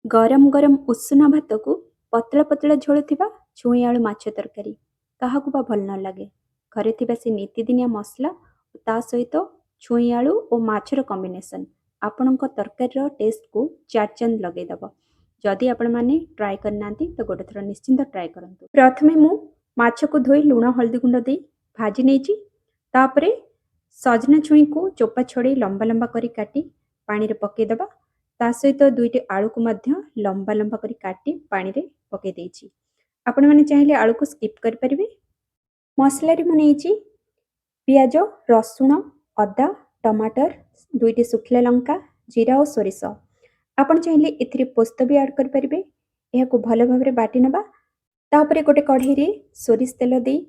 गरम गरम उषुना भात को पतला पतला झोल थिबा छुई आलू माछ तरकारी काहाकू बा भल न लागे। घरे थिबा से नीतिदिनिया मसला ता सहित छुई आलू और माछर कॉम्बिनेशन आपणक तरकारी टेस्ट को चार चांद लगे दब। जदि आपण माने ट्राई करना तो गोटे थर निश्चिंत ट्राई करंतु। प्रथमे मु माछ को धोई लुण हल्दी गुंड दे भाजी नेची। तापरे सजना छुई को चोपा छड़े लंबा लंबा करी काटी पानी रे पके दबा। ता सहित दुईटी आलू को मध्य लंबा लंबा करी काटी पानी रे पके देइछि। आपण माने चाहिले आलू को स्किप कर परिबे। मसला रे मु नेइछि पियाज रसुण अदा टमाटर दुईटी सुखिला लंका जीरा और सोरिष। आपण चाहिले एथिरे पोस्त भी ऐड कर परिबे। एहाको भलो भाबरे बाटी नबा। तापरे गोटे कढ़ई रे सोरिष तेल देई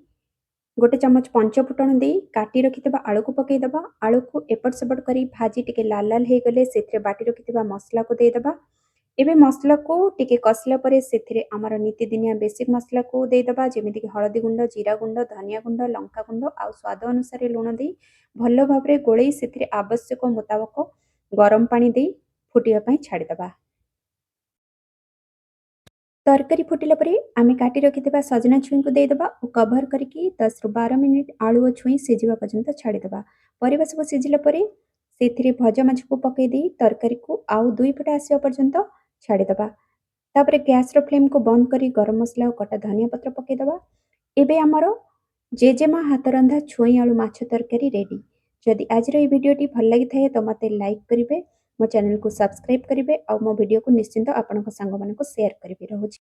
गोटे चमच पंचफुटन दे काटी रखिथिबा आलू को पकई दबा। आलू को एपट सेपट करी भाजी टिके लाल लाल हे गले सेथिरे बाटी रखिथिबा मसला को दे दबा। एबे मसला को टिके कसला परे सेथिरे आमार नीतिदिनिया बेसिक मसला को दे दबा जेमिति कि हळदी गुंड जीरा गुंड धनिया गुंड लंका गुंड आ स्वाद अनुसार लुण दे भलो भाबरे गोळई सेथिरे आवश्यक मुताबक गरम पानी दे फुटिया पई छाडी दबा। तरकारी फुटिला परे आमे काटी रखिथिबा सजना छुई को दे दबा और कवर करके 10 रु 12 मिनिट आलू और छुई सिझिबा पर्यंत छाडी दबा। परिबा सब सिझिला परे सेथिरे भजा माछ को पके दे तरकारी को आउ दुई फुट आसीबा पर्यंत छाडी दबा। तापरे गैस रो फ्लेम को बंद करी गरम मसला और कटा धनिया पत्र पके दबा। एबे हमर जेजेमा हाथ रंधा छुई आलू माछ तरकारी रेडी। जदि आज रो भिडियोटी भल लगी थाए तो मते लाइक करिवे, मो चैनल को सब्सक्राइब करिवे और मो वीडियो को निश्चिंत आपनक संग मानको शेयर करिवे। रहूछि।